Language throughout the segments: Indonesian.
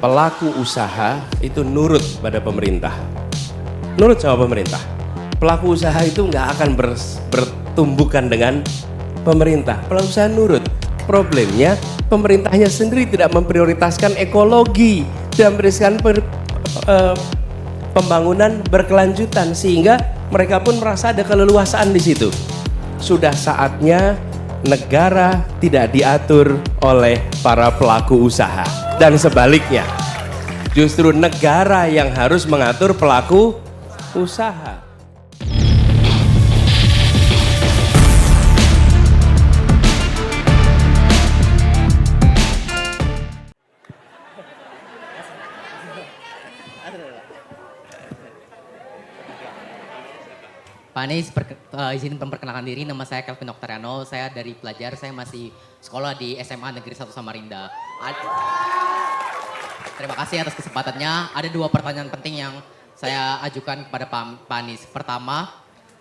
Pelaku usaha itu nurut pada pemerintah. Nurut sama pemerintah. Pelaku usaha itu nggak akan bertumbukan dengan pemerintah. Pelaku usaha nurut. Problemnya pemerintahnya sendiri tidak memprioritaskan ekologi, tidak memprioritaskan pembangunan berkelanjutan, sehingga mereka pun merasa ada keleluasaan di situ. Sudah saatnya negara tidak diatur oleh para pelaku usaha, dan sebaliknya justru negara yang harus mengatur pelaku usaha. Pak Anies, izin memperkenalkan diri, nama saya Kelvin Oktaviano, saya dari pelajar, saya masih sekolah di SMA Negeri 1 Samarinda. Terima kasih atas kesempatannya. Ada 2 pertanyaan penting yang saya ajukan kepada Pak Anies. Pertama,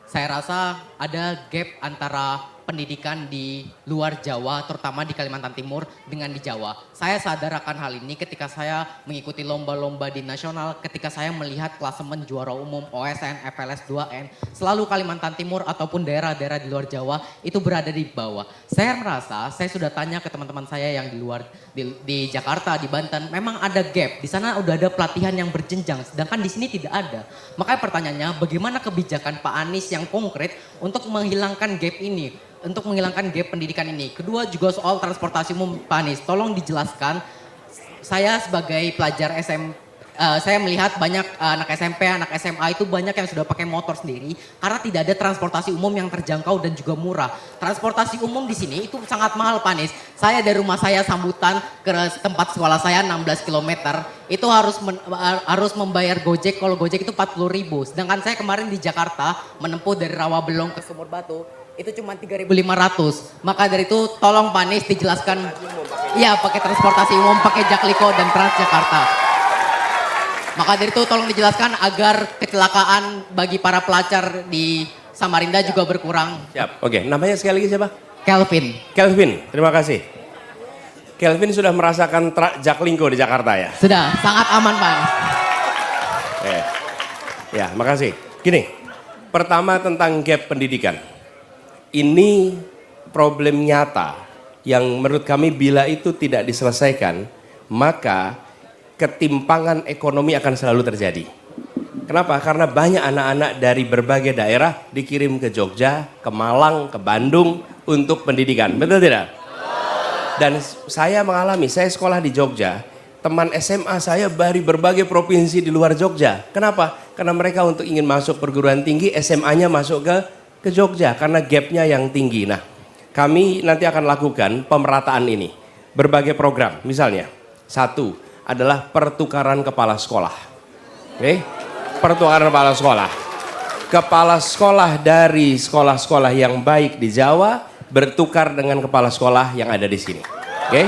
saya rasa ada gap antara pendidikan di luar Jawa, terutama di Kalimantan Timur dengan di Jawa. Saya sadar akan hal ini ketika saya mengikuti lomba-lomba di nasional, ketika saya melihat klasemen juara umum OSN, FLS 2N, selalu Kalimantan Timur ataupun daerah-daerah di luar Jawa itu berada di bawah. Saya merasa, saya sudah tanya ke teman-teman saya yang di luar, di Jakarta, di Banten, memang ada gap. Di sana udah ada pelatihan yang berjenjang, sedangkan di sini tidak ada. Makanya pertanyaannya, bagaimana kebijakan Pak Anies yang konkret untuk menghilangkan gap ini? Untuk menghilangkan gap pendidikan ini. Kedua juga soal transportasi umum, Pak Anies. Tolong dijelaskan, saya sebagai pelajar saya melihat banyak anak SMP, anak SMA itu banyak yang sudah pakai motor sendiri karena tidak ada transportasi umum yang terjangkau dan juga murah. Transportasi umum di sini itu sangat mahal, Pak Anies. Saya dari rumah saya Sambutan ke tempat sekolah saya 16 km, itu harus membayar Gojek. Kalau Gojek itu 40.000. Sedangkan saya kemarin di Jakarta menempuh dari Rawabelong ke Sumur Batu, itu cuma 3.500. Maka dari itu tolong Pak Anies dijelaskan, iya pakai transportasi umum, pakai Jakliko dan Transjakarta. Maka dari itu tolong dijelaskan agar kecelakaan bagi para pelajar di Samarinda juga berkurang. Siap, oke. Namanya sekali lagi siapa? Kelvin. Kelvin, terima kasih. Kelvin sudah merasakan Jaklinko di Jakarta ya? Sudah, sangat aman Pak. Ya, makasih. Gini, pertama tentang gap pendidikan. Ini problem nyata yang menurut kami bila itu tidak diselesaikan, maka ketimpangan ekonomi akan selalu terjadi. Kenapa? Karena banyak anak-anak dari berbagai daerah dikirim ke Jogja, ke Malang, ke Bandung untuk pendidikan. Betul tidak? Dan saya mengalami, saya sekolah di Jogja, teman SMA saya dari berbagai provinsi di luar Jogja. Kenapa? Karena mereka untuk ingin masuk perguruan tinggi, SMA-nya masuk ke Jogja karena gapnya yang tinggi. Nah, kami nanti akan lakukan pemerataan ini. Berbagai program, misalnya. 1 adalah pertukaran kepala sekolah. Oke? Pertukaran kepala sekolah. Kepala sekolah dari sekolah-sekolah yang baik di Jawa bertukar dengan kepala sekolah yang ada di sini. Oke?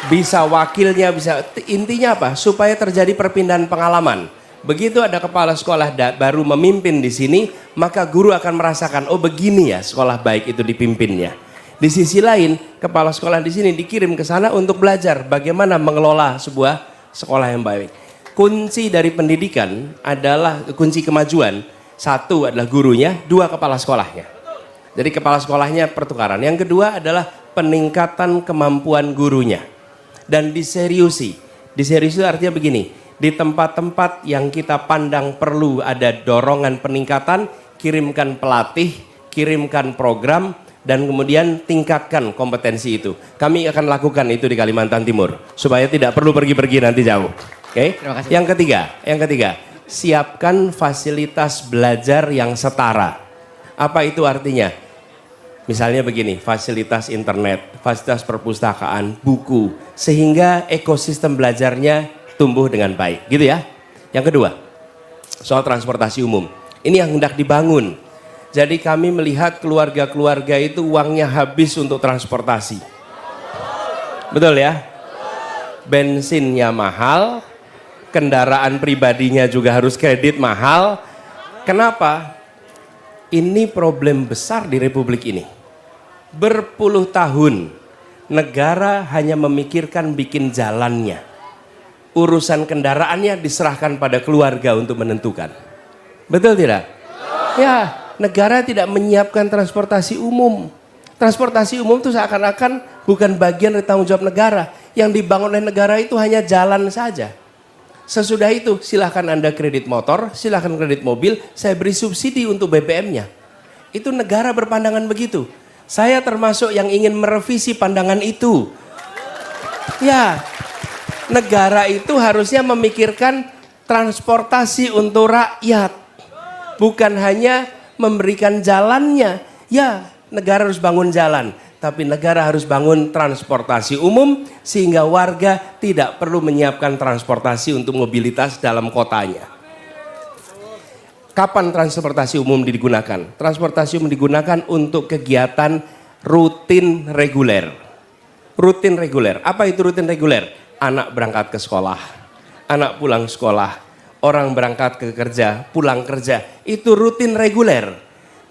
Bisa wakilnya, bisa, intinya apa? Supaya terjadi perpindahan pengalaman. Begitu ada kepala sekolah baru memimpin di sini, maka guru akan merasakan, oh begini ya sekolah baik itu dipimpinnya. Di sisi lain, kepala sekolah di sini dikirim ke sana untuk belajar bagaimana mengelola sebuah sekolah yang baik. Kunci dari pendidikan adalah, kunci kemajuan, 1 adalah gurunya, 2 kepala sekolahnya. Jadi kepala sekolahnya pertukaran. Yang kedua adalah peningkatan kemampuan gurunya. Dan diseriusi. Diseriusi artinya begini, di tempat-tempat yang kita pandang perlu ada dorongan peningkatan, kirimkan pelatih, kirimkan program, dan kemudian tingkatkan kompetensi itu. Kami akan lakukan itu di Kalimantan Timur supaya tidak perlu pergi-pergi nanti jauh. Oke? Terima kasih. Yang ketiga, siapkan fasilitas belajar yang setara. Apa itu artinya? Misalnya begini, fasilitas internet, fasilitas perpustakaan, buku, sehingga ekosistem belajarnya tumbuh dengan baik, gitu ya. Yang kedua, soal transportasi umum. Ini yang hendak dibangun. Jadi kami melihat keluarga-keluarga itu uangnya habis untuk transportasi. Betul ya? Bensinnya mahal, kendaraan pribadinya juga harus kredit mahal. Kenapa? Ini problem besar di Republik ini. Berpuluh tahun negara hanya memikirkan bikin jalannya. Urusan kendaraannya diserahkan pada keluarga untuk menentukan. Betul tidak? Ya, negara tidak menyiapkan transportasi umum. Transportasi umum itu seakan-akan bukan bagian dari tanggung jawab negara. Yang dibangun oleh negara itu hanya jalan saja. Sesudah itu silahkan Anda kredit motor, silahkan kredit mobil, saya beri subsidi untuk BBM-nya. Itu negara berpandangan begitu. Saya termasuk yang ingin merevisi pandangan itu. Ya, negara itu harusnya memikirkan transportasi untuk rakyat. Bukan hanya memberikan jalannya. Ya, negara harus bangun jalan. Tapi negara harus bangun transportasi umum sehingga warga tidak perlu menyiapkan transportasi untuk mobilitas dalam kotanya. Kapan transportasi umum digunakan? Transportasi umum digunakan untuk kegiatan rutin reguler. Rutin reguler. Apa itu rutin reguler? Anak berangkat ke sekolah, anak pulang sekolah, orang berangkat ke kerja, pulang kerja. Itu rutin reguler.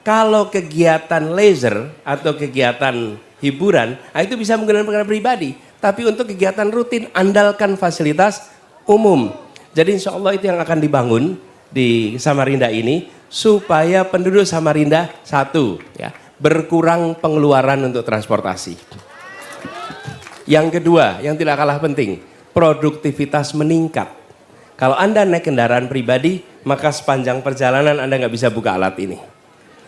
Kalau kegiatan leisure atau kegiatan hiburan, itu bisa menggunakan kendaraan pribadi. Tapi untuk kegiatan rutin, andalkan fasilitas umum. Jadi insya Allah itu yang akan dibangun di Samarinda ini, supaya penduduk Samarinda, satu, ya, berkurang pengeluaran untuk transportasi. Yang kedua, yang tidak kalah penting, produktivitas meningkat. Kalau Anda naik kendaraan pribadi, maka sepanjang perjalanan Anda nggak bisa buka alat ini.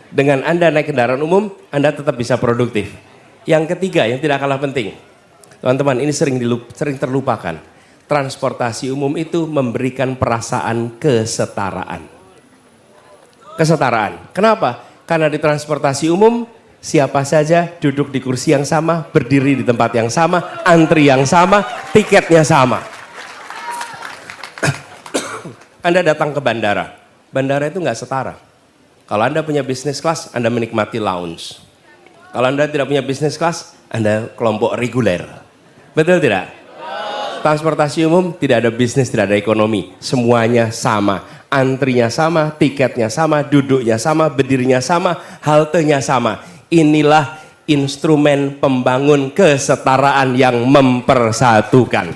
Dengan Anda naik kendaraan umum, Anda tetap bisa produktif. Yang ketiga, yang tidak kalah penting. Teman-teman, ini sering terlupakan. Transportasi umum itu memberikan perasaan kesetaraan. Kesetaraan. Kenapa? Karena di transportasi umum, siapa saja duduk di kursi yang sama, berdiri di tempat yang sama, antri yang sama, tiketnya sama. Anda datang ke bandara. Bandara itu nggak setara. Kalau Anda punya bisnis kelas, Anda menikmati lounge. Kalau Anda tidak punya bisnis kelas, Anda kelompok reguler. Betul tidak? Transportasi umum tidak ada bisnis, tidak ada ekonomi. Semuanya sama. Antrinya sama, tiketnya sama, duduknya sama, berdirinya sama, haltenya sama. Inilah instrumen pembangun kesetaraan yang mempersatukan.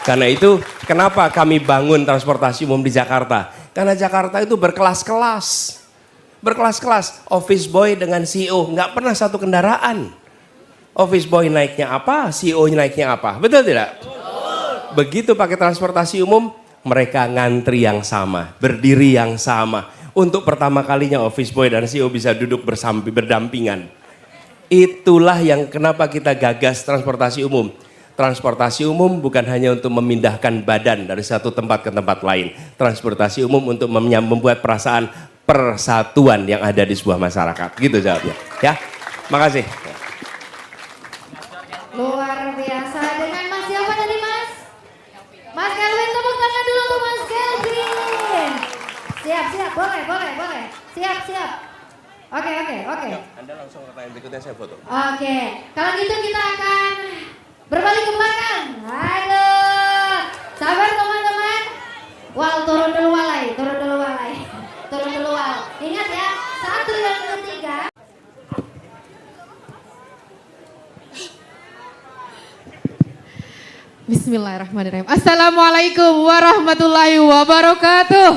Karena itu, kenapa kami bangun transportasi umum di Jakarta? Karena Jakarta itu berkelas-kelas. Berkelas-kelas. Office boy dengan CEO nggak pernah satu kendaraan. Office boy naiknya apa, CEO naiknya apa. Betul tidak? Begitu pakai transportasi umum, mereka ngantri yang sama, berdiri yang sama. Untuk pertama kalinya office boy dan CEO bisa duduk berdampingan. Itulah yang kenapa kita gagas transportasi umum. Transportasi umum bukan hanya untuk memindahkan badan dari satu tempat ke tempat lain. Transportasi umum untuk membuat perasaan persatuan yang ada di sebuah masyarakat. Gitu jawabnya. Ya, makasih. Luar biasa. Dengan Mas siapa tadi Mas? Mas Kelvin, tepuk tangan dulu untuk Mas Kelvin. Siap, boleh. Siap. Oke. Anda langsung pertanyaan berikutnya, saya foto. Oke, kalau gitu kita akan berbalik ke belakang. Aduh, sabar teman-teman. Wal, turun dulu walai. Ingat ya, satu yang ketiga. Bismillahirrahmanirrahim. Assalamualaikum warahmatullahi wabarakatuh.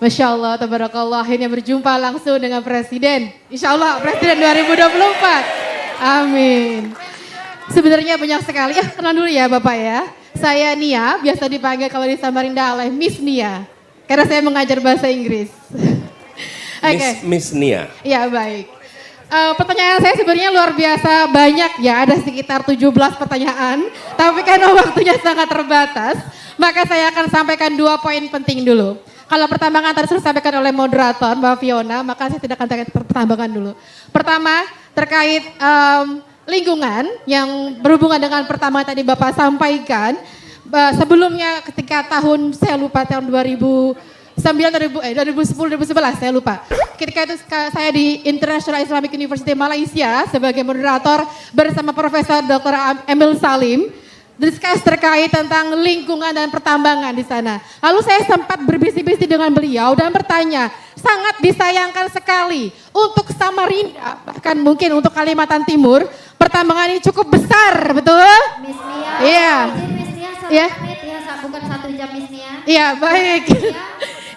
Masya Allah, tabarakallah, akhirnya berjumpa langsung dengan Presiden. Insya Allah Presiden 2024. Amin. Sebenarnya banyak sekali. Kenal dulu ya Bapak ya. Saya Nia, biasa dipanggil kalau di Samarinda oleh Miss Nia. Karena saya mengajar bahasa Inggris. Oke. Miss Nia. Ya baik. Pertanyaan saya sebenarnya luar biasa banyak ya. Ada sekitar 17 pertanyaan. Tapi karena waktunya sangat terbatas. Maka saya akan sampaikan 2 poin penting dulu. Kalau pertambangan tadi sudah disampaikan oleh moderator Mbak Fiona, maka saya tidak akan pertambangan dulu. Pertama, terkait lingkungan yang berhubungan dengan pertama tadi Bapak sampaikan. Sebelumnya ketika tahun, saya lupa tahun 2010, 2011 saya lupa. Ketika itu saya di International Islamic University Malaysia sebagai moderator bersama Profesor Dr. Emil Salim. discuss terkait tentang lingkungan dan pertambangan di sana. Lalu saya sempat berbisik-bisik dengan beliau dan bertanya, sangat disayangkan sekali untuk Samarinda, bahkan mungkin untuk Kalimantan Timur, pertambangan ini cukup besar, betul? Miss Nia, Iya. izin Miss Nia 1 Iya. menit ya, bukan 1 jam Miss Nia. Iya, baik.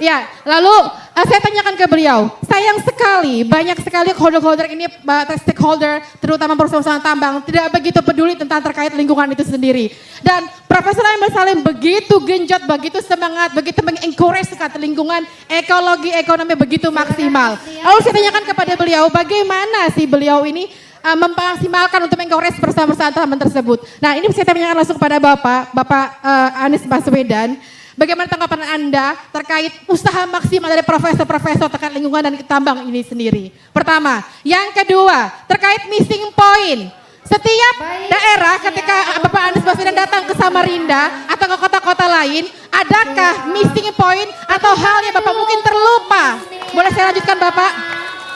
Ya, lalu saya tanyakan ke beliau, sayang sekali banyak sekali holder-holder ini, stakeholder terutama perusahaan tambang tidak begitu peduli tentang terkait lingkungan itu sendiri. Dan Profesor Emil Salim begitu genjot, begitu semangat, begitu mengencourage sekali lingkungan, ekologi, ekonomi begitu maksimal. Lalu saya tanyakan kepada beliau, bagaimana sih beliau ini memaksimalkan untuk mengencourage perusahaan-perusahaan tambang tersebut. Nah, ini saya tanyakan langsung kepada Bapak Anies Baswedan. Bagaimana tanggapan Anda terkait usaha maksimal dari profesor-profesor terkait lingkungan dan tambang ini sendiri? Pertama. Yang kedua, terkait missing point. Setiap daerah ketika Bapak Anies Baswedan datang ke Samarinda atau ke kota-kota lain, adakah missing point atau hal yang Bapak mungkin terlupa? Boleh saya lanjutkan Bapak?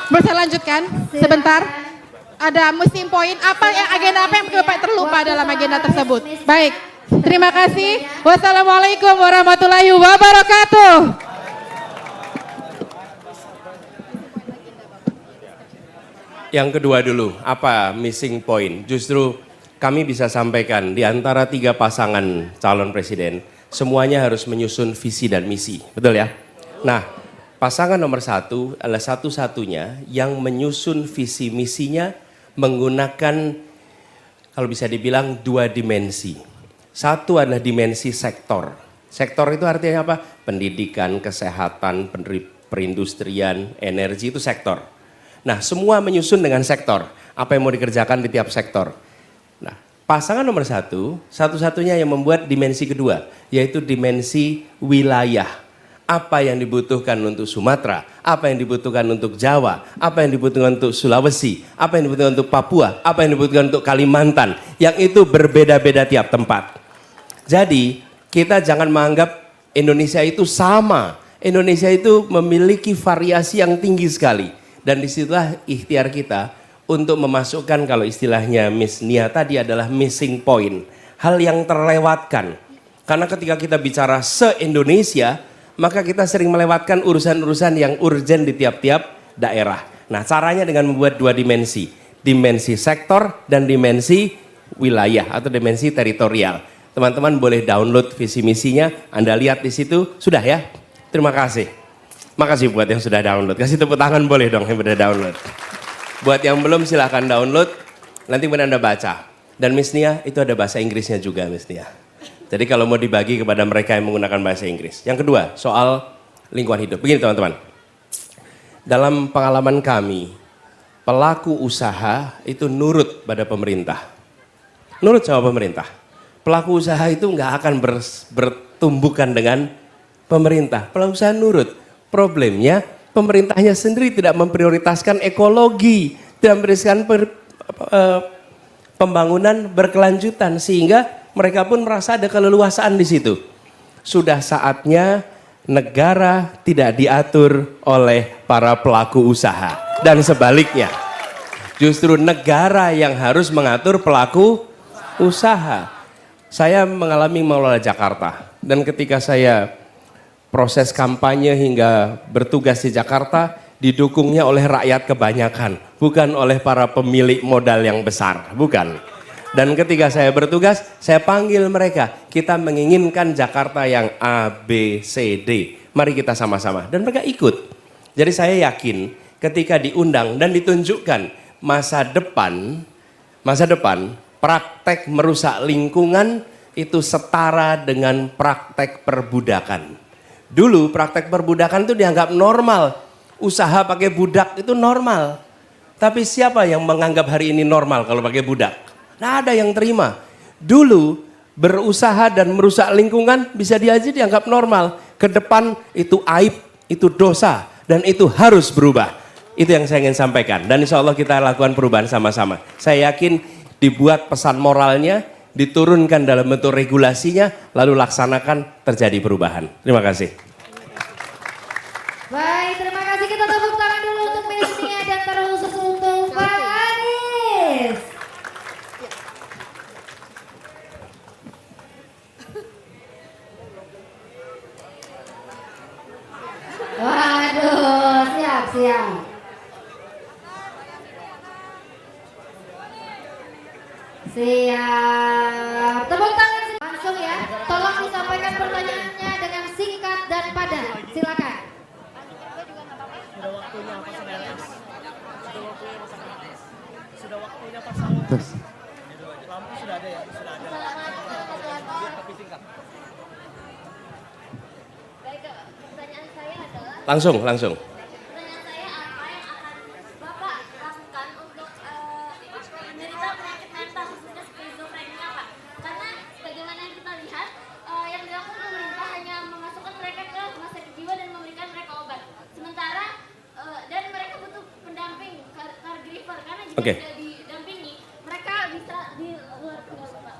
Boleh saya lanjutkan sebentar? Ada missing point, apa yang agenda apa yang Bapak terlupa dalam agenda tersebut? Baik. Terima kasih. Wassalamualaikum warahmatullahi wabarakatuh. Yang kedua dulu, apa missing point? Justru kami bisa sampaikan di antara 3 pasangan calon presiden, semuanya harus menyusun visi dan misi, betul ya? Nah, pasangan nomor 1 adalah satu-satunya yang menyusun visi misinya menggunakan, kalau bisa dibilang 2 dimensi. Satu adalah dimensi sektor. Sektor itu artinya apa? Pendidikan, kesehatan, perindustrian, energi itu sektor. Nah, semua menyusun dengan sektor. Apa yang mau dikerjakan di tiap sektor. Nah, pasangan nomor 1, satu-satunya yang membuat dimensi kedua, yaitu dimensi wilayah. Apa yang dibutuhkan untuk Sumatera, apa yang dibutuhkan untuk Jawa, apa yang dibutuhkan untuk Sulawesi, apa yang dibutuhkan untuk Papua, apa yang dibutuhkan untuk Kalimantan, yang itu berbeda-beda tiap tempat. Jadi kita jangan menganggap Indonesia itu sama. Indonesia itu memiliki variasi yang tinggi sekali. Dan disitulah ikhtiar kita untuk memasukkan, kalau istilahnya Miss Nia tadi, adalah missing point. Hal yang terlewatkan. Karena ketika kita bicara se-Indonesia, maka kita sering melewatkan urusan-urusan yang urgent di tiap-tiap daerah. Nah, caranya dengan membuat 2 dimensi. Dimensi sektor dan dimensi wilayah atau dimensi teritorial. Teman-teman boleh download visi misinya, Anda lihat di situ, sudah ya? Terima kasih. Makasih buat yang sudah download. Kasih tepuk tangan boleh dong yang sudah download. Buat yang belum silahkan download, nanti kemudian Anda baca. Dan Miss Nia itu ada bahasa Inggrisnya juga Miss Nia. Jadi kalau mau dibagi kepada mereka yang menggunakan bahasa Inggris. Yang kedua, soal lingkungan hidup. Begini teman-teman. Dalam pengalaman kami, pelaku usaha itu nurut pada pemerintah. Nurut sama pemerintah. Pelaku usaha itu nggak akan bertumbukan dengan pemerintah. Pelaku usaha nurut. Problemnya pemerintahnya sendiri tidak memprioritaskan ekologi, tidak memprioritaskan pembangunan berkelanjutan, sehingga mereka pun merasa ada keleluasaan di situ. Sudah saatnya negara tidak diatur oleh para pelaku usaha dan sebaliknya. Justru negara yang harus mengatur pelaku usaha. Saya mengalami mengelola Jakarta, dan ketika saya proses kampanye hingga bertugas di Jakarta, didukungnya oleh rakyat kebanyakan, bukan oleh para pemilik modal yang besar, bukan. Dan ketika saya bertugas, saya panggil mereka, kita menginginkan Jakarta yang A, B, C, D. Mari kita sama-sama. Dan mereka ikut. Jadi saya yakin ketika diundang dan ditunjukkan masa depan praktek merusak lingkungan itu setara dengan praktek perbudakan. Dulu praktek perbudakan itu dianggap normal. Usaha pakai budak itu normal. Tapi siapa yang menganggap hari ini normal kalau pakai budak? Nggak ada yang terima. Dulu berusaha dan merusak lingkungan bisa dianggap normal. Ke depan itu aib, itu dosa, dan itu harus berubah. Itu yang saya ingin sampaikan. Dan insya Allah kita lakukan perubahan sama-sama. Saya yakin dibuat pesan moralnya, diturunkan dalam bentuk regulasinya, lalu laksanakan, terjadi perubahan. Terima kasih. Baik, terima kasih. Kita tepuk tangan dulu untuk Miss Nia dan terkhusus untuk Pak Anies. siap. Siap. Tepuk tangan langsung ya. Tolong disampaikan pertanyaannya dengan singkat dan padat. Silakan. Terus. Langsung. Pertanyaan saya apa yang akan Bapak lakukan untuk penderita penyakit mental khususnya skizofrenia Pak? Karena bagaimana yang kita lihat yang dilakukan pemerintah hanya memasukkan mereka ke rumah sakit jiwa dan memberikan mereka obat. Sementara dan mereka butuh pendamping caregiver karena jika tidak didampingi mereka bisa di luar tinggal Bapak.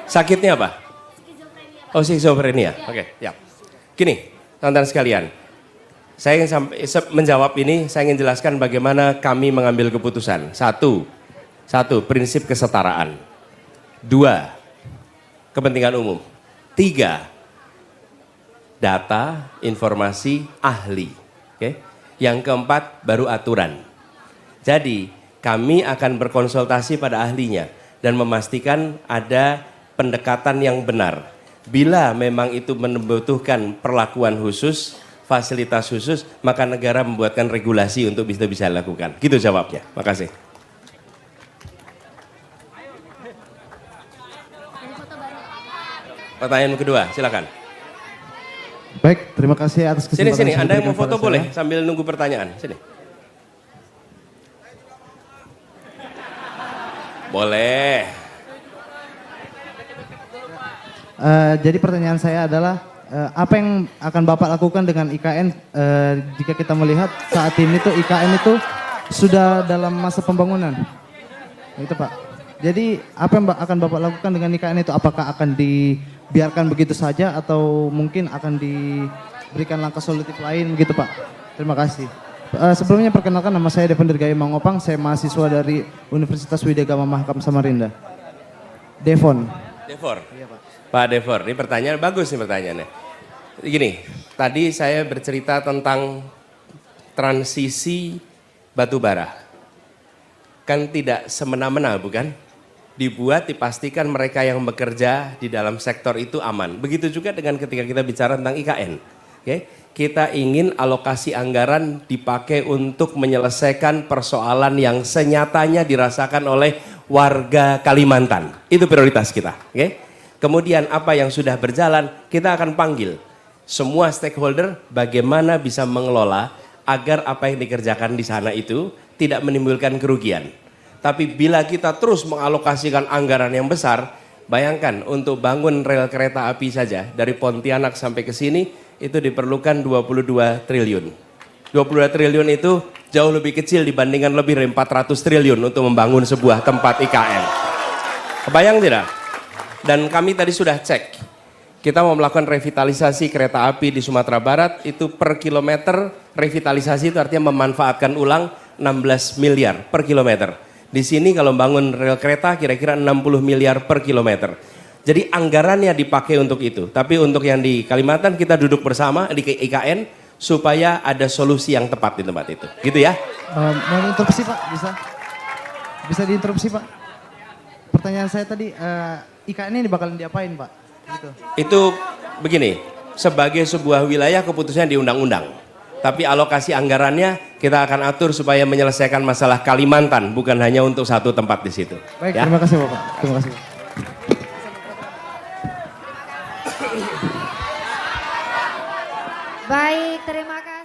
Sakitnya apa? Skizofrenia Pak. Oh, skizofrenia. Oke, siap. Gini, teman-teman sekalian. Saya ingin menjawab ini, saya ingin jelaskan bagaimana kami mengambil keputusan. Satu, prinsip kesetaraan. 2, kepentingan umum. 3, data, informasi, ahli. Oke. Yang keempat, baru aturan. Jadi, kami akan berkonsultasi pada ahlinya dan memastikan ada pendekatan yang benar. Bila memang itu membutuhkan perlakuan khusus, fasilitas khusus, maka negara membuatkan regulasi untuk bisa dilakukan. Gitu jawabnya. Makasih. Pertanyaan kedua, silakan. Baik, terima kasih atas kesempatan. Sini, yang Anda yang diberikan mau foto kepada boleh saya. sambil nunggu pertanyaan. Sini. Boleh. Jadi pertanyaan saya adalah apa yang akan Bapak lakukan dengan IKN jika kita melihat saat ini tuh IKN itu sudah dalam masa pembangunan, itu Pak. Jadi apa yang akan Bapak lakukan dengan IKN itu? Apakah akan dibiarkan begitu saja atau mungkin akan diberikan langkah solutif lain begitu Pak? Terima kasih. Sebelumnya perkenalkan, nama saya Devon Dirgahayu Mangopang, saya mahasiswa dari Universitas Widya Gama Mahakam Samarinda. Devon. Devor. Iya Pak. Pak Devor, ini pertanyaan bagus nih pertanyaannya. Gini, tadi saya bercerita tentang transisi batu bara. Kan tidak semena-mena bukan? Dibuat, dipastikan mereka yang bekerja di dalam sektor itu aman. Begitu juga dengan ketika kita bicara tentang IKN. Oke? Kita ingin alokasi anggaran dipakai untuk menyelesaikan persoalan yang senyatanya dirasakan oleh warga Kalimantan. Itu prioritas kita. Oke? Kemudian apa yang sudah berjalan, kita akan panggil semua stakeholder bagaimana bisa mengelola agar apa yang dikerjakan di sana itu tidak menimbulkan kerugian. Tapi bila kita terus mengalokasikan anggaran yang besar, bayangkan untuk bangun rel kereta api saja dari Pontianak sampai ke sini itu diperlukan 22 triliun. 22 triliun itu jauh lebih kecil dibandingkan lebih dari 400 triliun untuk membangun sebuah tempat IKN. Kebayang tidak? Dan kami tadi sudah cek, kita mau melakukan revitalisasi kereta api di Sumatera Barat, itu per kilometer revitalisasi itu artinya memanfaatkan ulang 16 miliar per kilometer. Di sini kalau bangun rel kereta kira-kira 60 miliar per kilometer. Jadi anggarannya dipakai untuk itu. Tapi untuk yang di Kalimantan kita duduk bersama di IKN supaya ada solusi yang tepat di tempat itu. Gitu ya. Mau interupsi Pak? Bisa diinterupsi Pak? Pertanyaan saya tadi, IKN ini bakalan diapain Pak? Gitu. Itu begini, sebagai sebuah wilayah keputusannya di undang-undang. Tapi alokasi anggarannya kita akan atur supaya menyelesaikan masalah Kalimantan, bukan hanya untuk satu tempat di situ. Baik, Ya. terima kasih Bapak. Terima kasih. Baik, terima kasih.